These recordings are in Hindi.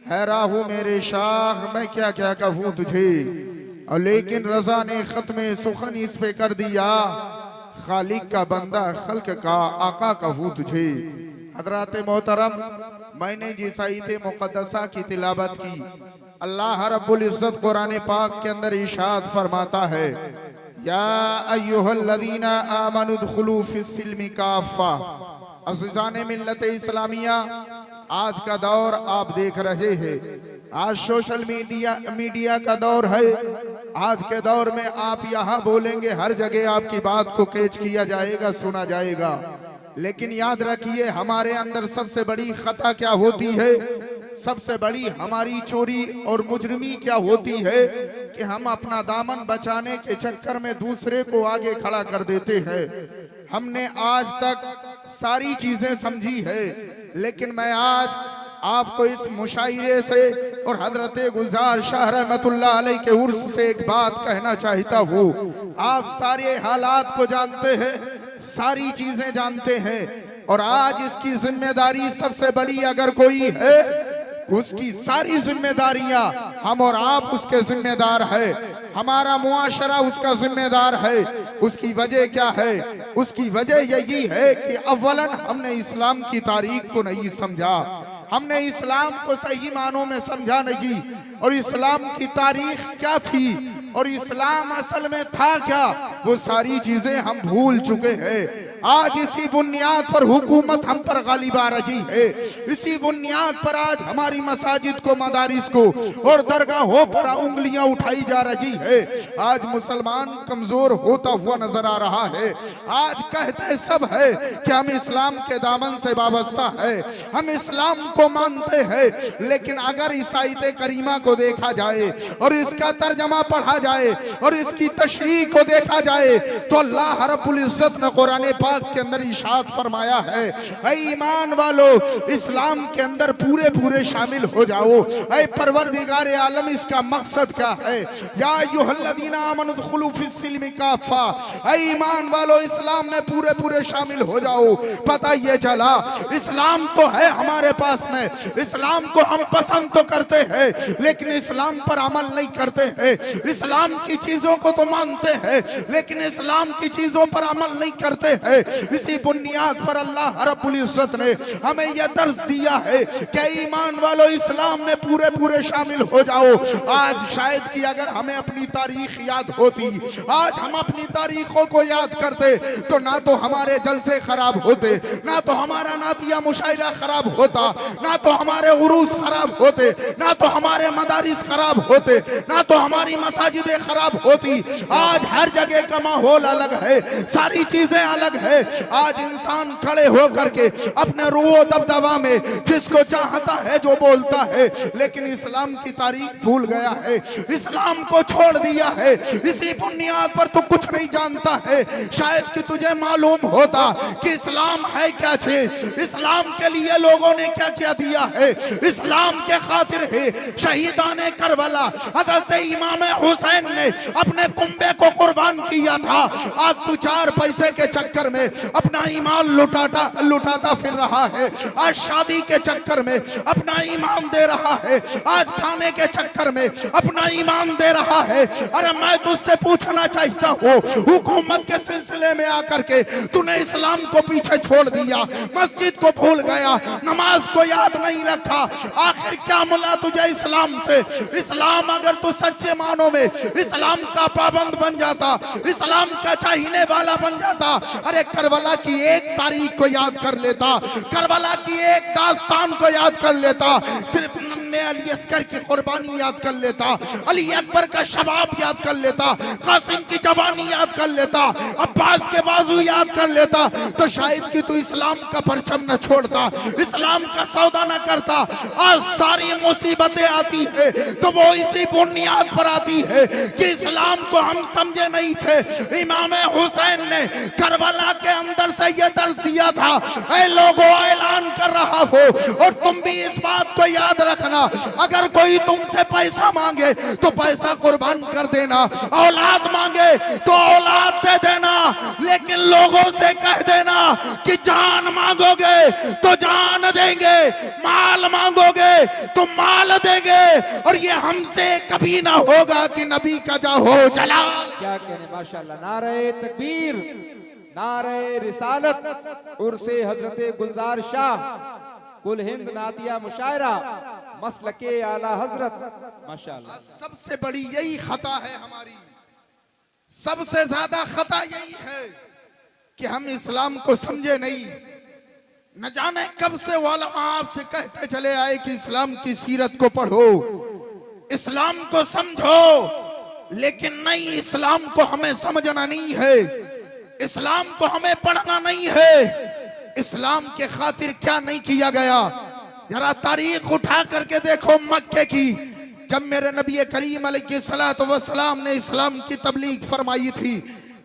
है राहू मेरे शाह मैं क्या क्या कहूँ तुझे, और लेकिन रजा ने खत्म सुखन इस पे कर दिया, खालिक का बंदा खल्क का आका कहूँ तुझे। हजरात मोहतरम, मैंने जिस आयत मुक़द्दसा की तिलावत की, अल्लाह रब्बुल इज़्ज़त कुरान पाक के अंदर इरशाद फरमाता है, या अय्युहल्लज़ीना आमनु दुखुलू फिस्सिल्मि काफ़ा। अज़ीज़ाने मिल्लत इस्लामिया, आज का दौर आप देख रहे हैं, आज सोशल मीडिया का दौर है। आज के दौर में आप यहाँ बोलेंगे, हर जगह आपकी बात को कैच किया जाएगा, सुना जाएगा। लेकिन याद रखिए, हमारे अंदर सबसे बड़ी खता क्या होती है, सबसे बड़ी हमारी चोरी और मुजरिमी क्या होती है कि हम अपना दामन बचाने के चक्कर में दूसरे को आगे खड़ा कर देते हैं। हमने आज तक सारी चीजें समझी है, लेकिन मैं आज आपको इस मुशायरे से और हजरत गुलजार शाह रहमतुल्लाह अलैह के उर्स से एक बात कहना चाहता हूँ। आप सारे हालात को जानते हैं, सारी चीजें जानते हैं, और आज इसकी जिम्मेदारी सबसे बड़ी अगर कोई है, उसकी सारी जिम्मेदारियां हम और आप उसके जिम्मेदार है, हमारा मुआशरा उसका जिम्मेदार है। उसकी वजह क्या है? उसकी वजह यही है कि अव्वलन हमने इस्लाम की तारीख को नहीं समझा, हमने इस्लाम को सही मानों में समझा नहीं, और इस्लाम की तारीख क्या थी और इस्लाम असल में था क्या, वो सारी चीजें हम भूल चुके हैं। आज इसी बुनियाद पर हुकूमत हम पर गालिब आ रही है, इसी बुनियाद पर आज हमारी मसाजिद को, मदारिस को और दरगाहों पर उंगलियां उठाई जा रही है। आज मुसलमान कमजोर होता हुआ नजर आ रहा है। आज कहते सब है कि हम इस्लाम के दामन से वाबस्ता है, हम इस्लाम को मानते हैं, लेकिन अगर इस आयत करीमा को देखा जाए और इसका तर्जमा पढ़ा जाए और इसकी तशरीह को देखा जाए, तो अल्लाह रब्बुल इज़्ज़त ने कुरान के अंदर इरशाद फरमाया है, ऐ ईमान वालो, इस्लाम के अंदर पूरे पूरे शामिल हो जाओ। ऐ परवरदिगार आलम, इसका मकसद क्या है? या अय्युहल्लज़ीना आमनु दुखुलू फिस्सिल्मि काफ़ा, ऐ ईमान वालो, इस्लाम में पूरे पूरे शामिल हो जाओ। पता ये चला, इस्लाम तो है हमारे पास में, इस्लाम को हम पसंद तो करते हैं, लेकिन इस्लाम पर अमल नहीं करते हैं। इस्लाम की चीजों को तो मानते हैं, लेकिन इस्लाम की चीजों पर अमल नहीं करते हैं। इसी बुनियाद पर अल्लाह रब्बुल इज़्ज़त ने हमें यह दर्स दिया है कि ईमान वालों, इस्लाम में पूरे पूरे शामिल हो जाओ। आज शायद कि अगर हमें अपनी तारीख याद होती, आज हम अपनी तारीखों को याद करते, तो ना तो हमारे जलसे खराब होते, ना तो हमारा नातिया मुशायरा खराब होता, ना तो हमारे उरूस खराब होते, ना तो हमारे मदारिस खराब होते, ना तो हमारी मसाजिदें खराब होती। आज हर जगह का माहौल अलग है, सारी चीजें अलग है। आज इंसान खड़े होकर के अपने रुओ दबदबा में जिसको चाहता है जो बोलता है, लेकिन इस्लाम की तारीख भूल गया है, इस्लाम को छोड़ दिया है। इसी बुनियाद पर तो कुछ नहीं जानता है। शायद कि तुझे मालूम होता कि इस्लाम है क्या चीज, इस्लाम के लिए लोगों ने क्या क्या दिया है। इस्लाम के खातिर है शहीदाने करबला, हजरत इमाम हुसैन ने अपने कुंबे को कुर्बान किया था। आज तू 4 पैसे के चक्कर में अपना ईमान लुटाता फिर रहा है। आज शादी के चक्कर में अपना ईमान दे रहा है, आज खाने के चक्कर में अपना ईमान दे रहा है। अरे मैं तुझसे पूछना चाहता हूँ, हुकूमत के सिलसिले में आकर के तूने इस्लाम को पीछे छोड़ दिया, मस्जिद को भूल गया, नमाज को याद नहीं रखा, आखिर क्या मिला तुझे इस्लाम से? इस्लाम अगर तू सच्चे मानों में इस्लाम का पाबंद बन जाता, इस्लाम का चाहने वाला बन जाता, अरे करबला की एक तारीख को याद कर लेता, करबला की एक दास्तान को याद कर लेता, सिर्फ अली अस्कर की कुर्बानी याद कर लेता, अली अकबर का शबाब याद कर लेता, कासिम की जवानी याद कर लेता, अब्बास के बाजू याद कर लेता, तो शायद कि तू इस्लाम का परचम न छोड़ता, इस्लाम का सौदा न करता। आज सारी मुसीबतें आती है तो वो इसी बुनियाद पर आती है कि इस्लाम को हम समझे नहीं थे। इमाम हुसैन ने करबला के अंदर से यह दर्ज दिया था, ऐ लोगों, ऐलान कर रहा हो और तुम भी इस बात को याद रखना, अगर कोई तुमसे पैसा मांगे तो पैसा कुर्बान कर देना, औलाद मांगे तो औलाद दे देना, लेकिन लोगों से कह देना कि जान मांगोगे तो जान देंगे, माल मांगोगे तो माल देंगे, और ये हमसे कभी ना होगा कि नबी का जा हो जलाल। क्या कहने, माशाअल्लाह। नारे तकबीर, नारे रिसालत, उर्से हजरते गुलजार शाह, कुल हिंद नातिया मुशायरा, मसलके आला हजरत, माशाअल्लाह। सबसे बड़ी यही खता है हमारी, सबसे ज्यादा खता यही है कि हम इस्लाम को समझे नहीं। न जाने कब से वालमा आपसे कहते चले आए कि इस्लाम की सीरत को पढ़ो, इस्लाम को समझो, लेकिन नहीं, इस्लाम को हमें समझना नहीं है, इस्लाम को हमें पढ़ना नहीं है। इस्लाम के खातिर क्या नहीं किया गया, जरा तारीख उठा करके देखो मक्के की, जब मेरे नबी करीम अलैहिस्सलातु वस्सलाम ने इस्लाम की तबलीग फरमाई थी।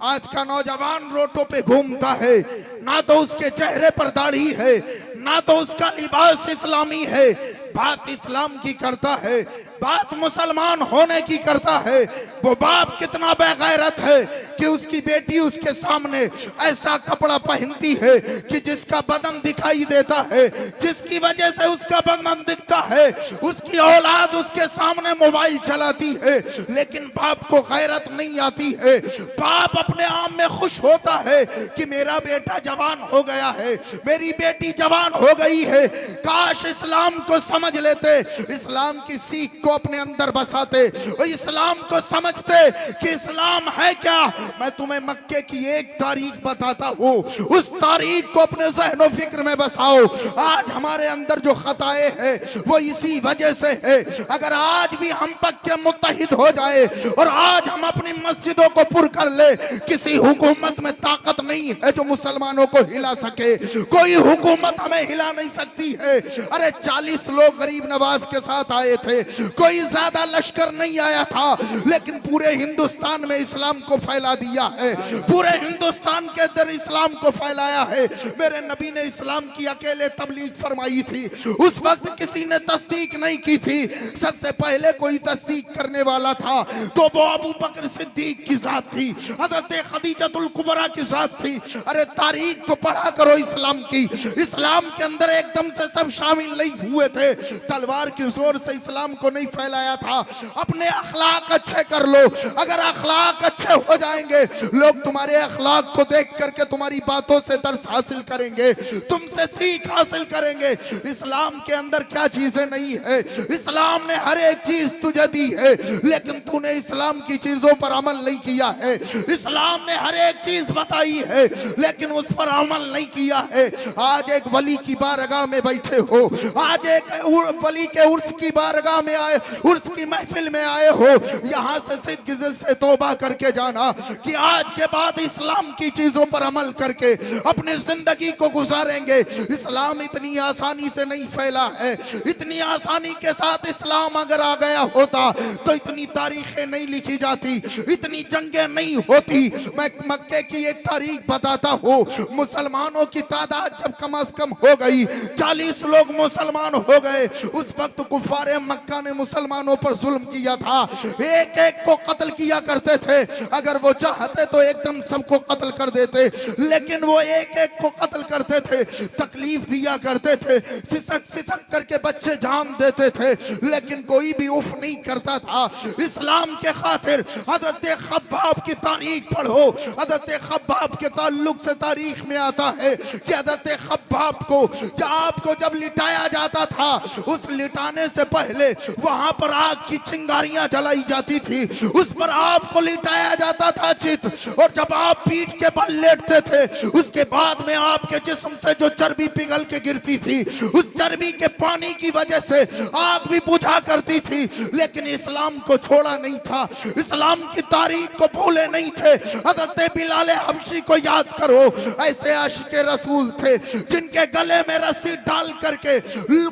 आज का नौजवान रोटों पे घूमता है, ना तो उसके चेहरे पर दाढ़ी है, ना तो उसका लिबास इस्लामी है, बात इस्लाम की करता है, बात मुसलमान होने की करता है। वो बाप कितना बेगैरत है कि उसकी बेटी उसके सामने ऐसा कपड़ा पहनती है कि जिसका बदन दिखाई देता है, जिसकी वजह से उसका बदन दिखता है। उसकी औलाद उसके सामने मोबाइल चलाती है, लेकिन बाप को गैरत नहीं आती है। बाप अपने आप में खुश होता है कि मेरा बेटा जवान हो गया है, मेरी बेटी जवान हो गई है। काश इस्लाम को समझ लेते, इस्लाम की सीख को अपने अंदर बसाते और इस्लाम को समझते कि इस्लाम है क्या। मैं तुम्हें मक्के की एक तारीख बताता हूँ, उस तारीख को अपने ज़हन फिक्र में बसाओ। आज हमारे अंदर जो खताएं हैं वो इसी वजह से है। अगर आज भी हम पक्के मुत्तहिद हो जाए और आज हम अपनी मस्जिदों को पुर कर ले, किसी हुकूमत में ताकत नहीं है जो मुसलमानों को हिला सके, कोई हुकूमत हमें हिला नहीं सकती है। अरे 40 लोग गरीब नवाज के साथ आए थे, कोई ज्यादा लश्कर नहीं आया था, लेकिन पूरे हिंदुस्तान में इस्लाम को फैला दिया है, पूरे हिंदुस्तान के अंदर इस्लाम को फैलाया है। मेरे नबी ने इस्लाम की अकेले तबलीग फरमाई थी, उस वक्त किसी ने तस्दीक नहीं की थी। सबसे पहले कोई तस्दीक करने वाला था तो वो अबू बकर सिद्दीक की जात थी, हजरत खदीजतुल कुबरा की जात थी। अरे तारीख को पढ़ा करो इस्लाम की, इस्लाम के अंदर एकदम से सब शामिल नहीं हुए थे, तलवार की जोर से इस्लाम को नहीं फैलाया था। अपने अखलाक अच्छे कर लो, अगर अखलाक अच्छे हो जाएंगे लोग तुम्हारे अखलाक को देख करके तुम्हारी बातों से दर्स हासिल करेंगे, तुमसे सीख हासिल करेंगे। इस्लाम के अंदर क्या चीजें नहीं है, इस्लाम ने हर एक चीज तुझे दी है, लेकिन तूने इस्लाम की चीजों पर अमल नहीं किया है। इस्लाम ने हर एक चीज बताई है, लेकिन उस पर अमल नहीं किया है। आज एक वली की बारगाह में बैठे हो, आज एक वली के उर्स की बारगाह में आए, उर्स की महफिल में आए हो, यहाँ से सिद्ध से तौबा करके जाना कि आज के बाद इस्लाम की चीजों पर अमल करके अपनी जिंदगी को गुजारेंगे। इस्लाम इतनी आसानी से नहीं फैला है, इतनी आसानी के साथ इस्लाम अगर आ गया होता तो इतनी तारीखें नहीं लिखी जाती, इतनी जंगें नहीं होती। मैं मक्के की एक तारीख बताता हूँ, मुसलमानों की तादाद जब कम से कम हो गई, 40 लोग मुसलमान हो गए, उस वक्त कुफारे मक्का ने मुसलमानों पर जुल्म किया था, एक एक को कत्ल किया करते थे। अगर वो चाहते तो एकदम सबको कत्ल कर देते, लेकिन वो एक एक को कत्ल करते थे, तकलीफ दिया करते थे, सिसक सिसक करके बच्चे जान देते थे, लेकिन कोई भी उफ नहीं करता था। इस्लाम के खातिर हजरत खब्बाब की तारीख पढ़ो, हजरत खब्बाब के ताल्लुक से तारीख में आता है कि हजरत खब्बाब को आपको जब लिटाया जाता था, उस लिटाने से पहले वहां पर आग की चिंगारियां जलाई जाती थी, उस पर आपको लिटाया जाता था चित, और जब आप पीठ के बल लेटते थे उसके बाद में आपके जिस्म से जो चर्बी पिघल के गिरती थी, उस चर्बी के पानी की वजह से आग भी बुझा करती थी। लेकिन इस्लाम को छोड़ा नहीं था, इस्लाम की तारीख को भूले नहीं थे। हजरत बिलाल हबशी को याद करो, ऐसे आशिके रसूल थे जिनके गले में रस्सी डाल करके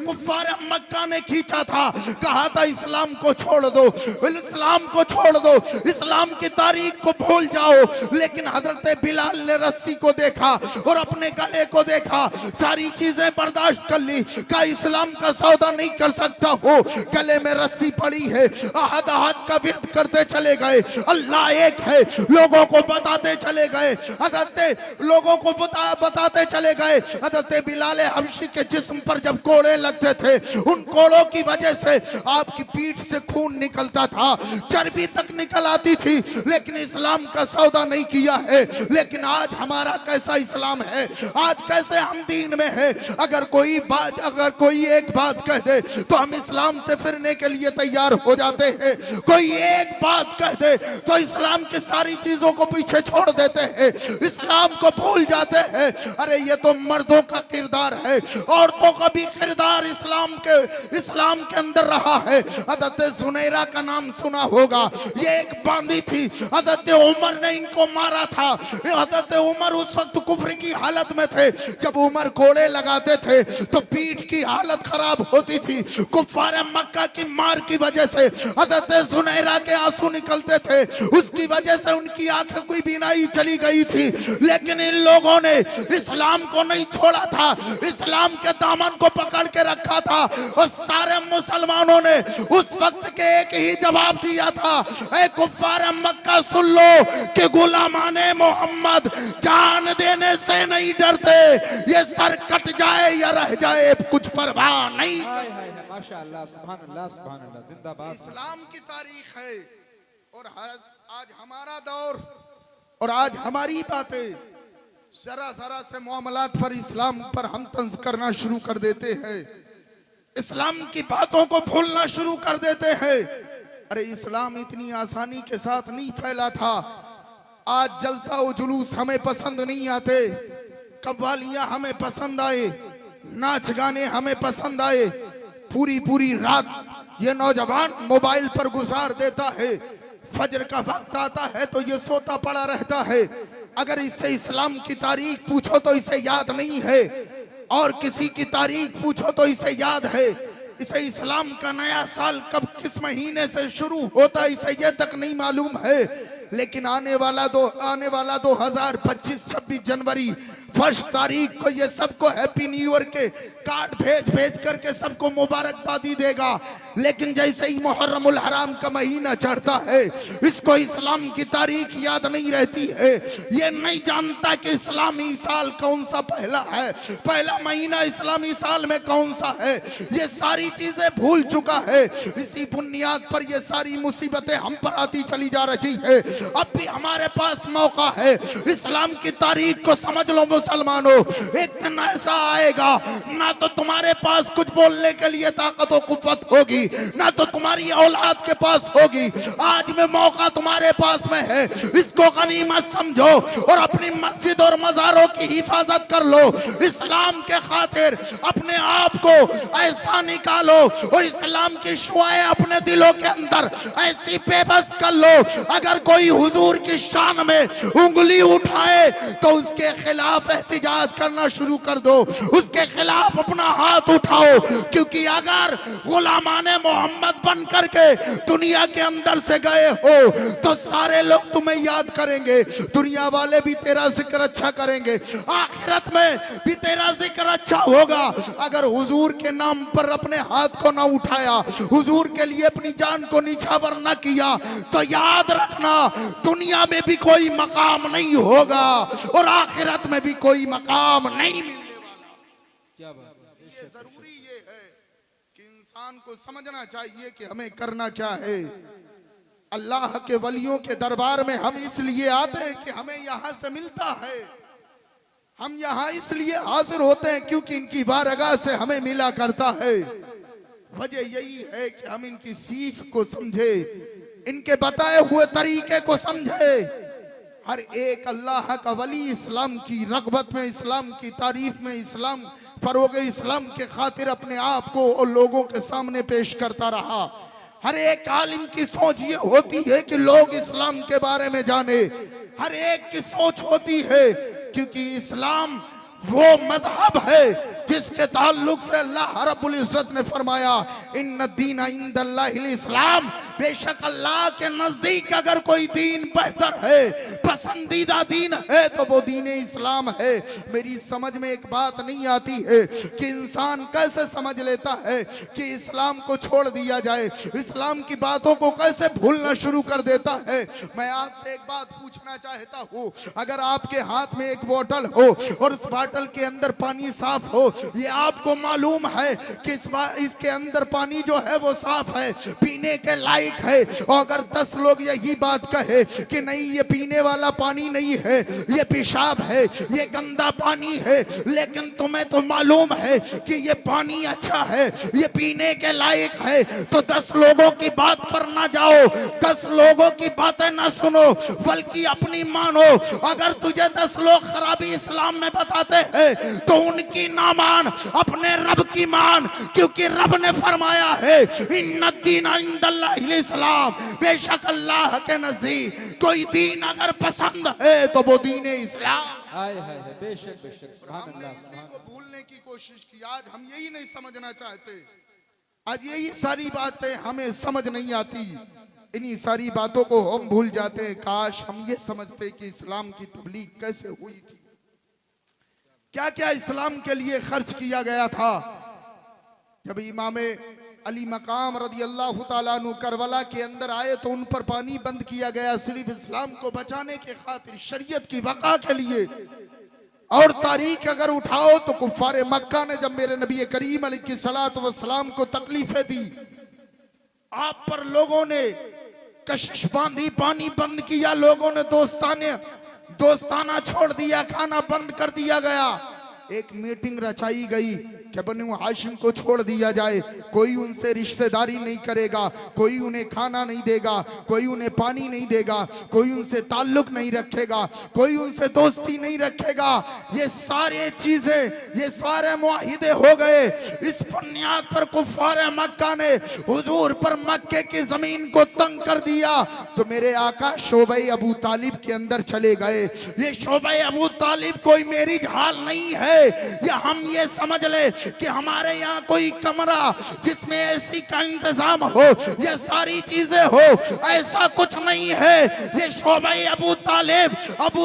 कुफार मक्का ने खींचा था, कहा था इस्लाम को छोड़ दो, इस्लाम को छोड़ दो, इस्लाम की तारीख को भूल जाओ। लेकिन हजरत बिलाल ने रस्सी को देखा और अपने गले को देखा, सारी चीजें बर्दाश्त कर ली। का इस्लाम का सौदा नहीं कर सकता हो, गले में रस्सी पड़ी है, अहद अहद का विर्द करते चले गए, अल्लाह एक है लोगों को बताते चले गए, हजरत लोगों को बताते चले गए। हजरत बिलाल हबशी के जिस्म पर जब कोड़े लगते थे, उन कोड़ों की वजह से आपकी पीठ से खून निकलता था, चर्बी तक निकल आती थी, लेकिन इस्लाम का सौदा नहीं किया है। लेकिन आज हमारा कैसा इस्लाम है, आज कैसे हम दीन में है। अगर कोई एक बात कह दे तो हम इस्लाम से फिरने के लिए तैयार हो जाते हैं। कोई एक बात कह दे तो इस्लाम की सारी चीजों को पीछे छोड़ देते हैं, इस्लाम को भूल जाते हैं। अरे ये तो मर्दों का किरदार है, औरतों का भी किरदार इस्लाम के अंदर रहा है। हजरत सुनैरा का नाम सुना होगा, ये एक बांदी थी, हजरत उमर ने इनको मारा था। हजरत उमर उस वक्त कुफ्र की हालत में थे, जब उमर कोड़े लगाते थे तो पीठ की हालत खराब होती थी। कुफार मक्का की मार की वजह से हजरत सुनैरा के आंसू निकलते थे, उसकी वजह से उनकी आंखों की बीनाई चली गई थी। लेकिन इन लोगों ने इस्लाम को नहीं छोड़ा था, इस्लाम के दामन को पकड़ के रखा था। और सारे मुसलमानों ने उस वक्त के एक ही जवाब दिया था, ऐ कुफार मक्का सुन लो कि गुलामाने मोहम्मद जान देने से नहीं डरते, ये सर कट जाए या रह जाए कुछ परवाह नहीं। माशाअल्लाह, सुभान अल्लाह, सुभान अल्लाह, जिंदाबाद। इस्लाम की तारीख है और आज हमारा दौर और आज हमारी बातें, जरा जरा से मामलात पर इस्लाम पर हम तंज करना शुरू कर देते हैं, इस्लाम की बातों को भूलना शुरू कर देते हैं। अरे इस्लाम इतनी आसानी के साथ नहीं फैला था। आज जलसा व जुलूस हमें पसंद नहीं आते, कव्वालियां हमें पसंद आए, नाच गाने हमें पसंद आए। पूरी पूरी रात ये नौजवान मोबाइल पर गुजार देता है, फजर का वक्त आता है तो ये सोता पड़ा रहता है। अगर इससे इस्लाम की तारीख पूछो तो इसे याद नहीं है, और किसी की तारीख पूछो तो इसे याद है। इसे इस्लाम का नया साल कब किस महीने से शुरू होता इसे ये तक नहीं मालूम है। लेकिन आने वाला 2025 26 जनवरी 1 तारीख को ये सबको हैप्पी न्यू ईयर के कार्ड भेज करके सबको मुबारकबादी देगा। लेकिन जैसे ही मुहर्रमुल हराम का महीना चढ़ता है, इसको इस्लाम की तारीख याद नहीं रहती है। ये नहीं जानता कि इस्लामी साल कौन सा पहला है, पहला महीना इस्लामी साल में कौन सा है, ये सारी चीजें भूल चुका है। इसी बुनियाद पर ये सारी मुसीबतें हम पर आती चली जा रही है। अब भी हमारे पास मौका है, इस्लाम की तारीख को समझ लो मुसलमानों। एक दिन ऐसा आएगा, ना तो तुम्हारे पास कुछ बोलने के लिए ताकत और कुव्वत होगी, ना तो तुम्हारी औलाद के पास होगी। आज में मौका तुम्हारे पास में है, इसको गनीमत समझो और अपनी मस्जिद और मज़ारों की हिफाजत कर लो। इस्लाम के खातिर अपने आप को ऐसा निकालो और इस्लाम की शुआएं अपने दिलों के अंदर ऐसी बेबस कर लो, अगर कोई हुजूर की शान में उंगली उठाए तो उसके खिलाफ एहतिजाज करना शुरू कर दो, उसके खिलाफ अपना हाथ उठाओ। क्योंकि अगर गुलामाने मोहम्मद बन करके दुनिया के अंदर से गए हो तो सारे लोग तुम्हें याद करेंगे, दुनिया वाले भी तेरा जिक्र अच्छा करेंगे, आखिरत में भी तेरा जिक्र अच्छा होगा। अगर हुजूर के नाम पर अपने हाथ को ना उठाया, हुजूर के लिए अपनी जान को निछावर ना किया, तो याद रखना दुनिया में भी कोई मकाम नहीं होगा और आखिरत में भी कोई मकाम नहीं मिलने वाला। क्या बात है। ये जरूरी ये है कि इंसान को समझना चाहिए कि हमें करना क्या है। अल्लाह के वलियों के दरबार में हम इसलिए आते हैं कि हमें यहाँ से मिलता है, हम यहाँ इसलिए हाजिर होते हैं क्योंकि इनकी बारगाह से हमें मिला करता है। वजह यही है कि हम इनकी सीख को समझे, इनके बताए हुए तरीके को समझे। हर एक अल्लाह का वली इस्लाम की रग़बत में, इस्लाम की तारीफ में, इस्लाम फरोग इस्लाम के खातिर अपने आप को और लोगों के सामने पेश करता रहा। हर एक आलिम की सोच ये होती है कि लोग इस्लाम के बारे में जाने, हर एक की सोच होती है, क्योंकि इस्लाम वो मजहब है जिसके ताल्लुक से अल्लाह रब्बुल इज्जत ने फरमाया इन्न दीन इंदल्लाहिल इस्लाम, बेशक अल्लाह के नजदीक अगर कोई दीन बेहतर है, पसंदीदा दीन है तो वो दीन इस्लाम है। मेरी समझ में एक बात नहीं आती है कि इंसान कैसे समझ लेता है कि इस्लाम को छोड़ दिया जाए, इस्लाम की बातों को कैसे भूलना शुरू कर देता है। मैं आपसे एक बात पूछना चाहता हूँ, अगर आपके हाथ में एक बोतल हो और उस बोतल के अंदर पानी साफ हो, ये आपको मालूम है कि इसके अंदर पानी जो है वो साफ है, पीने के लायक है, और अगर 10 लोग यही बात कहे कि नहीं ये पीने वाला पानी नहीं है, ये पेशाब है, ये गंदा पानी है, लेकिन तुम्हें तो मालूम है कि ये पानी अच्छा है, ये पीने के लायक है, तो 10 लोगों की बात पर ना जाओ, 10 लोगों की बातें ना सुनो, बल्कि अपनी मानो। अगर तुझे 10 लोग खराबी इस्लाम में बताते हैं तो उनकी ना मान, अपने रब की मान, क्योंकि रब ने फरमाया है इन्नद्दीन इंदल्लाहिल इस्लाम, बेशक अल्लाह के नजदीक कोई दीन अगर पसंद है तो वो दीन इस्लाम। हाय हाय हाय, बेशक बेशक, सुभान हमने अल्लाह, इसी सुभान को भूलने की कोशिश की, आज हम यही नहीं समझना चाहते, आज यही सारी बातें हमें समझ नहीं आती, इन्हीं सारी बातों को हम भूल जाते हैं। काश हम ये समझते कि इस्लाम की तबलीग कैसे हुई थी, क्या क्या इस्लाम के लिए खर्च किया गया था। जब इमाम अली मकाम रदी अल्लाह ताला अन्हु करबला के अंदर आए तो उन पर पानी बंद किया गया, सिर्फ इस्लाम को बचाने के खातिर, शरीयत की बका के लिए। और तारीख अगर उठाओ तो कुफारे मक्का ने जब मेरे नबी करीम अलैहिस्सलातु वस्सलाम को तकलीफें दी, आप पर लोगों ने कशिश बांधी, पानी बंद किया, लोगों ने दोस्ताना छोड़ दिया, खाना बंद कर दिया गया। एक मीटिंग रचाई गई कि बनु हाशिम को छोड़ दिया जाए, कोई उनसे रिश्तेदारी नहीं करेगा, कोई उन्हें खाना नहीं देगा, कोई उन्हें पानी नहीं देगा, कोई उनसे ताल्लुक नहीं रखेगा, कोई उनसे दोस्ती नहीं रखेगा। ये सारे चीजें, ये सारे मुआहिदे हो गए। इस बुनियाद पर कुफार मक्का ने हुजूर पर मक्के की जमीन को तंग कर दिया, तो मेरे आका शोबे अबू तालिब के अंदर चले गए। ये शोबे अबू तालिब कोई मेरी हाल नहीं है, या हम ये समझ ले कि हमारे यहाँ कोई कमरा जिसमें एसी का इंतजाम हो, ये सारी चीजें हो, ऐसा कुछ नहीं है। ये शोबे अबू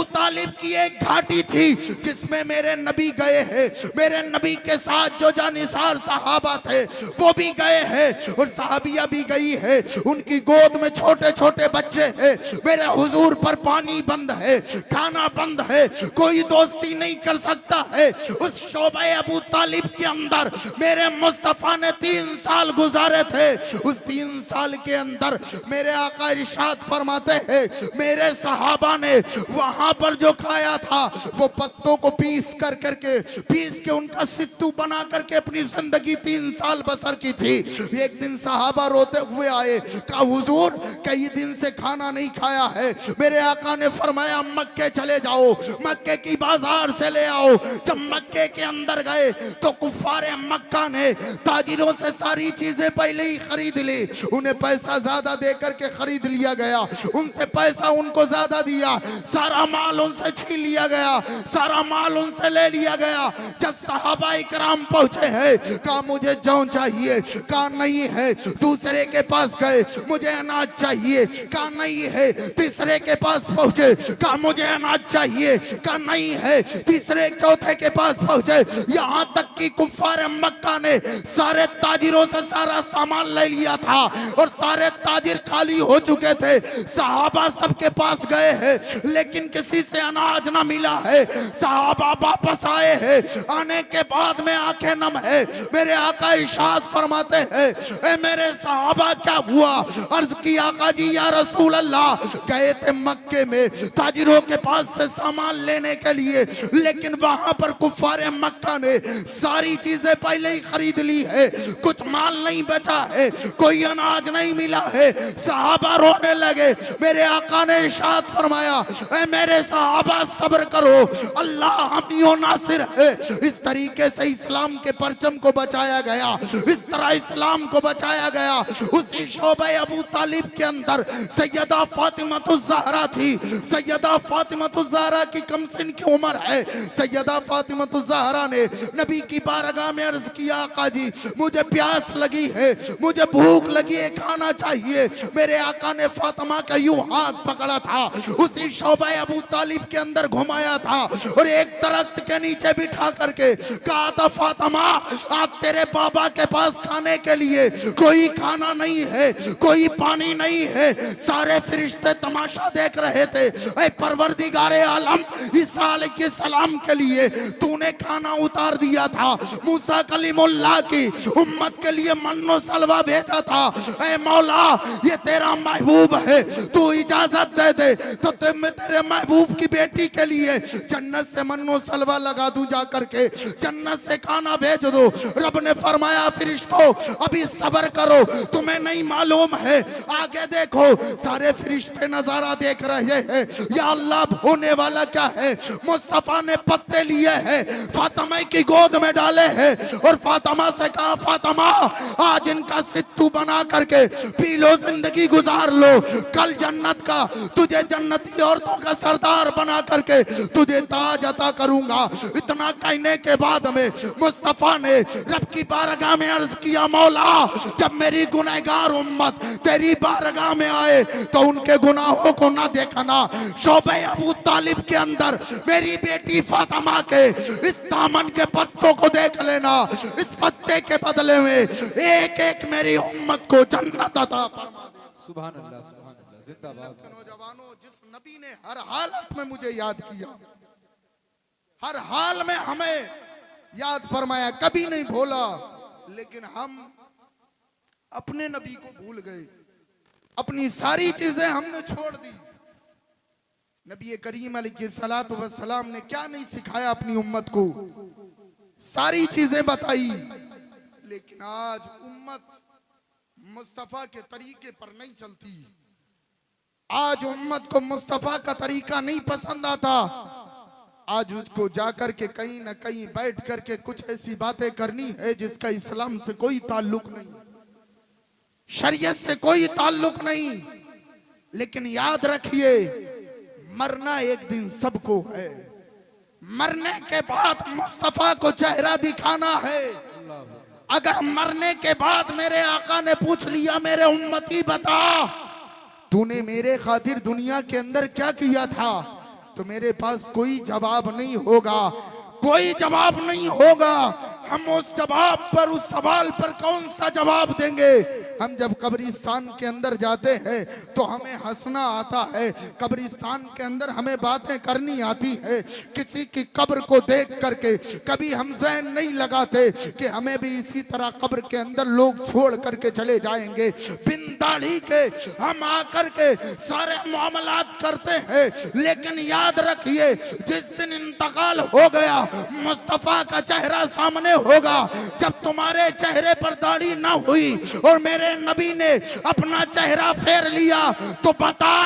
तालिब की एक घाटी थी जिसमें मेरे नबी गए हैं, मेरे नबी के साथ जो जानिसार सहाबा थे वो भी गए हैं, और सहाबिया भी गई है, उनकी गोद में छोटे छोटे बच्चे हैं। मेरे हुजूर पर पानी बंद है, खाना बंद है, कोई दोस्ती नहीं कर सकता है। उस शोबे अबू तालिब के अंदर मेरे मुस्तफा ने 3 साल गुजारे थे। उस 3 साल के अंदर मेरे आका इरशाद फरमाते हैं, मेरे सहाबा ने वहां पर जो खाया था वो पत्तों को पीस के उनका सित्तू बना करके अपनी जिंदगी 3 साल बसर की थी। एक दिन सहाबा रोते हुए आए, कहा हुजूर कई दिन से खाना नहीं खाया है। मेरे आका ने फरमाया मक्के चले जाओ, मक्के की बाजार से ले आओ। जब मक्के के अंदर गए तो कुफारे मक्का ने ताजिरों से सारी चीजें पहले ही खरीद ली, उन्हें पैसा ज्यादा दे करके खरीद लिया गया, उनसे पैसा उनको ज्यादा दिया, सारा माल उनसे छीन लिया गया, सारा माल उनसे ले लिया गया। जब सहाबा इकराम पहुंचे हैं, कहा मुझे जौ चाहिए, कहा नहीं है। दूसरे के पास गए, मुझे अनाज चाहिए, कहा नहीं है। तीसरे के पास पहुंचे, कहा मुझे अनाज चाहिए, कहा नहीं है। तीसरे चौथे के पास पहुंचे, यहाँ तक कि कुफार मक्का ने सारे ताजिरों से सारा सामान ले लिया था और सारे ताजिर खाली हो चुके थे। सहाबा सबके पास गए हैं लेकिन किसी से अनाज ना मिला है। सहाबा वापस आए हैं, आने के बाद में आंखें नम है। मेरे आका इरशाद फरमाते हैं, ए मेरे सहाबा क्या हुआ? अर्ज की आका जी या रसूल अल्लाह, गए थे मक्के में ताजिरों के पास से सामान लेने के लिए, लेकिन वहां पर कुफारे मक्का ने सारी चीजें पहले ही खरीद ली है, कुछ माल नहीं बचा है, कोई अनाज नहीं मिला है। सहाबा रोने लगे। मेरे आका ने इरशाद फरमाया, ऐ मेरे सहाबा सब्र करो, अल्लाह हमियो नासिर है। इस तरीके से इस्लाम के परचम को बचाया गया, इस तरह इस्लाम को बचाया गया। उसी शोबे अबू तालिब के अंदर सैयदा फातिमा-तुज़-ज़हरा थी। सैयदा फातिमा-तुज़-ज़हरा की कम सिन की उम्र है। सैयदा फातिमा ज़हरा ने नबी की बारगाह में अर्ज किया, आका जी मुझे प्यास लगी है, मुझे भूख लगी है, खाना चाहिए। मेरे आका ने फातिमा का यूं हाथ पकड़ा था, उसी शोबा अबू तालिब के अंदर घुमाया था और एक दरख्त के नीचे बिठा करके कहा था, फातिमा आज तेरे बाबा के पास खाने के लिए कोई खाना नहीं है, कोई पानी नहीं है। सारे फरिश्ते तमाशा देख रहे थे। ऐ परवरदिगारे आलम, ईसा अलैहिस्सलाम के लिए तूने खाना उतार दिया था, मूसा कलीमुल्लाह की उम्मत के लिए मन्नो सलवा भेजा था। ऐ मौला ये तेरा महबूब है, तू इजाजत दे दे तो मैं तेरे महबूब की बेटी के लिए जन्नत से मन्नो सलवा लगा दूं, जा करके जन्नत से खाना भेज दो। रब ने फरमाया, फरिश्तों अभी सब्र करो, तुम्हें नहीं मालूम है, आगे देखो। सारे फरिश्ते नजारा देख रहे हैं। या अल्लाह होने वाला क्या है? मुस्तफा ने पत्ते लिए हैं, फातिमा की गोद में डाले हैं और फातिमा से कहा, फातिमा आज इनका सित्तू बना करके पी लो, जिंदगी गुजार लो, कल जन्नत का तुझे जन्नती औरतों का सरदार बना करके तुझे ताज अता करूंगा। इतना कहने के बाद में मुस्तफा ने रब की बारगाह में अर्ज किया, मौला जब मेरी गुनहगार उम्मत तेरी बारगाह में आए तो उनके गुनाहों को ना देखना। शोबे अबू तालिब के अंदर मेरी बेटी फातिमा के इस दामन के पत्तों को देख लेना। इस पत्ते के बदले में एक एक मेरी उम्मत को जन्नत अता फरमा दे। सुभान अल्लाह, सुभान अल्लाह, जिंदाबाद। नौजवानों, जिस नबी ने हर हालत में मुझे याद किया, हर हाल में हमें याद फरमाया, कभी नहीं भूला, लेकिन हम अपने नबी को भूल गए, अपनी सारी चीजें हमने छोड़ दी। नबी करीम अलैहिस्सलातु वस्सलाम ने क्या नहीं सिखाया अपनी उम्मत को, सारी चीजें बताई, लेकिन आज उम्मत मुस्तफा के तरीके पर नहीं चलती। आज उम्मत को मुस्तफा का तरीका नहीं पसंद आता। आज उसको जाकर के कहीं ना कहीं बैठ करके कुछ ऐसी बातें करनी है जिसका इस्लाम से कोई ताल्लुक नहीं, शरीयत से कोई ताल्लुक नहीं। लेकिन याद रखिए, मरना एक दिन सबको है, मरने के बाद मुस्तफा को चेहरा दिखाना है। अगर मरने के बाद मेरे आका ने पूछ लिया, मेरे उम्मती बता तूने मेरे खातिर दुनिया के अंदर क्या किया था, तो मेरे पास कोई जवाब नहीं होगा, कोई जवाब नहीं होगा। हम उस जवाब पर, उस सवाल पर कौन सा जवाब देंगे? हम जब कब्रिस्तान के अंदर जाते हैं तो हमें हंसना आता है, कब्रिस्तान के अंदर हमें बातें करनी आती है। किसी की कब्र को देख करके कभी हम ज़हन नहीं लगाते कि हमें भी इसी तरह कब्र के अंदर लोग छोड़ करके चले जाएंगे। बिन दाढ़ी के हम आकर के सारे मामलात करते हैं, लेकिन याद रखिए जिस दिन इंतकाल हो गया मुस्तफा का चेहरा सामने होगा। जब तुम्हारे चेहरे पर दाढ़ी ना हुई और मेरे नबी ने अपना चेहरा फेर लिया तो बता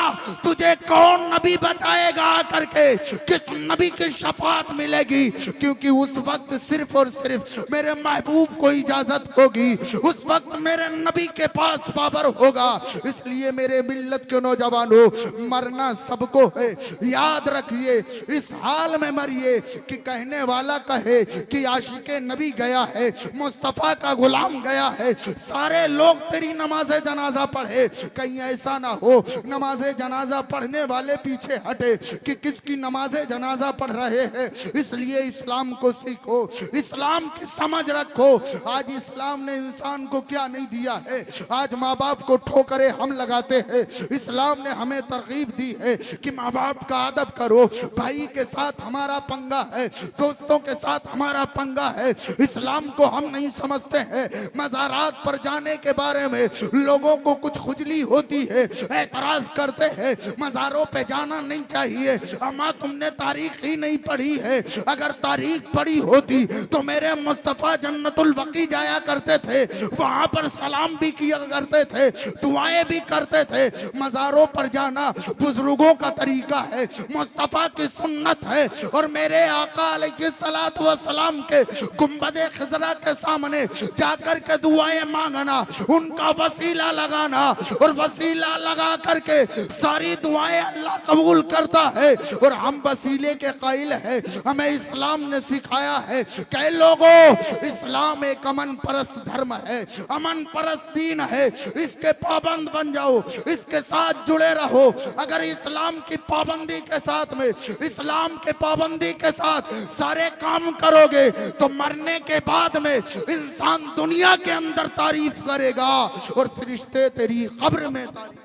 तुझे कौन नबी बचाएगा आकर के, किस नबी की शफाअत मिलेगी? क्योंकि उस वक्त सिर्फ और सिर्फ मेरे महबूब को इजाजत होगी, उस वक्त मेरे नबी के पास पावर होगा। इसलिए मेरे मिल्लत के नौजवानों, मरना सबको है, याद रखिए। इस हाल में मरिए कि कहने वाला कहे कि आशिके नबी गया है, मुस्तफा का गुलाम गया है, सारे लोग तेरी नमाज़े जनाजा पढ़े। कहीं ऐसा ना हो नमाज़े जनाजा पढ़ने वाले पीछे हटे कि किसकी नमाज़े जनाजा पढ़ रहे हैं। इसलिए इस्लाम को सीखो, इस्लाम की समझ रखो। आज इस्लाम ने इंसान को क्या नहीं दिया है। आज माँ बाप को ठोकरे हम लगाते हैं, इस्लाम ने हमें तरगीब दी है कि माँ बाप का अदब करो। भाई के साथ हमारा पंगा है, दोस्तों के साथ हमारा पंगा है, इस्लाम को हम नहीं समझते हैं। मज़ारात पर जाने के बारे में लोगों को कुछ खुजली होती है, एतराज करते हैं, मज़ारों पे जाना नहीं चाहिए। अम्मा तुमने तारीख ही नहीं पढ़ी है, अगर तारीख पढ़ी होती तो मेरे मुस्तफ़ा जन्नतुल बकी जाया करते थे, वहां पर सलाम भी किया करते थे, दुआएं भी करते थे। मज़ारों पर जाना बुजुर्गों का तरीका है, मुस्तफ़ा की सुन्नत है। और मेरे आका अलैहिस्सलातु वस्सलाम के गुंबदे खिजरा के सामने जाकर के दुआएं मांगना, उनका वसीला लगाना, और वसीला लगा करके सारी दुआएं अल्लाह कबूल करता है। और हम वसीले के कायल है, हमें इस्लाम ने सिखाया है कि लोगों, इस्लाम एक अमन परस्त धर्म है, अमन परस्त दीन है, इसके पाबंद बन जाओ, इसके साथ जुड़े रहो। अगर इस्लाम की पाबंदी के साथ में, इस्लाम के पाबंदी के साथ सारे काम करोगे तो मरने के बाद में इंसान दुनिया के अंदर तारीफ करेगा और फरिश्ते तेरी कब्र में तारीफ।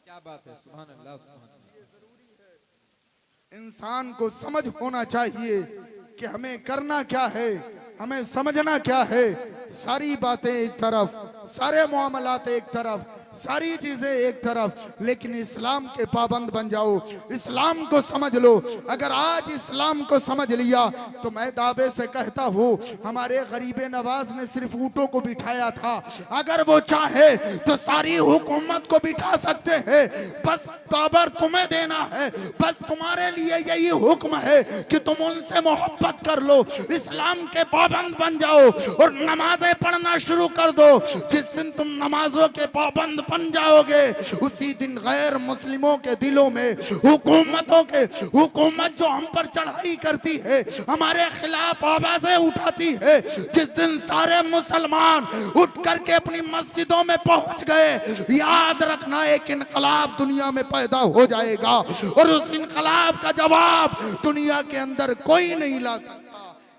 क्या बात है, सुभान अल्लाह, सुभान अल्लाह। इंसान को समझ होना चाहिए कि हमें करना क्या है, हमें समझना क्या है। सारी बातें एक तरफ, सारे मामलात एक तरफ, सारी चीजें एक तरफ, लेकिन इस्लाम के पाबंद बन जाओ, इस्लाम को समझ लो। अगर आज इस्लाम को समझ लिया तो मैं दावे से कहता हूँ हमारे गरीबे नवाज ने सिर्फ ऊँटों को बिठाया था, अगर वो चाहे तो सारी हुकूमत को बिठा सकते हैं। बस पावर तुम्हें देना है, बस तुम्हारे लिए यही हुक्म है कि तुम उनसे मोहब्बत कर लो, इस्लाम के पाबंद बन जाओ और नमाजें पढ़ना शुरू कर दो। जिस दिन तुम नमाजों के पाबंद बन जाओगे उसी दिन गैर मुस्लिमों के दिलों में हुकूमतों के, हुकूमत जो हम पर चढ़ाई करती है, हमारे खिलाफ आवाजें उठाती है, जिस दिन सारे मुसलमान उठ करके अपनी मस्जिदों में पहुंच गए, याद रखना एक इनकलाब दुनिया में पैदा हो जाएगा और उस इनकलाब का जवाब दुनिया के अंदर कोई नहीं ला सकता।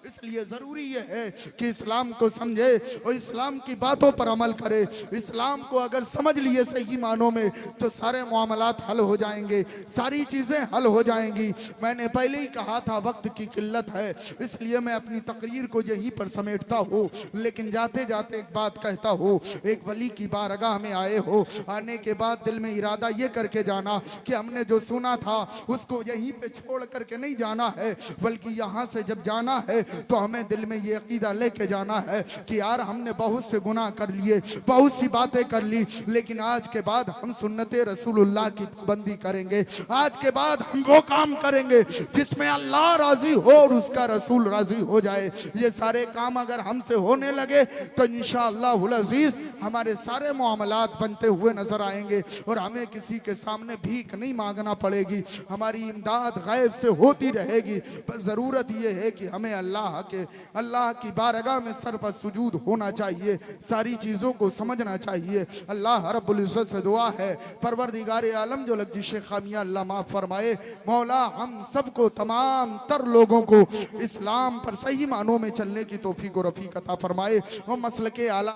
इसलिए जरूरी यह है कि इस्लाम को समझे और इस्लाम की बातों पर अमल करे। इस्लाम को अगर समझ लिए सही मानों में तो सारे मामलात हल हो जाएंगे, सारी चीजें हल हो जाएंगी। मैंने पहले ही कहा था वक्त की किल्लत है, इसलिए मैं अपनी तकरीर को यहीं पर समेटता हूँ। लेकिन जाते जाते एक बात कहता हूँ, एक वली की बारगाह में आए हो, आने के बाद दिल में इरादा ये करके जाना कि हमने जो सुना था उसको यहीं पे छोड़ करके नहीं जाना है, बल्कि यहाँ से जब जाना है तो हमें दिल में ये अकीदा लेके जाना है कि यार हमने बहुत से गुनाह कर लिए, बहुत सी बातें कर ली, लेकिन आज के बाद हम सुन्नते रसूलुल्लाह की पाबंदी करेंगे। आज के बाद हम वो काम करेंगे जिसमें अल्लाह राजी हो और उसका रसूल राजी हो जाए। ये सारे काम अगर हमसे होने लगे तो इंशाअल्लाहुल अजीज हमारे सारे मामलात बनते हुए नजर आएंगे और हमें किसी के सामने भीख नहीं मांगना पड़ेगी, हमारी इमदाद गैब से होती रहेगी। बस जरूरत यह है कि हमें अल्लाह की बारगाह में सर पर सुजूद होना चाहिए, सारी चीज़ों को समझना चाहिए। अल्लाह रब्बुल इज्जत से दुआ है परवरदिगार आलम जो लग्जिश खामियां अल्लाह माफ़ फरमाए। मौला हम सबको, तमाम तर लोगों को इस्लाम पर सही मानों में चलने की तौफीक और रफ़ीक अता फरमाए और मसलके आला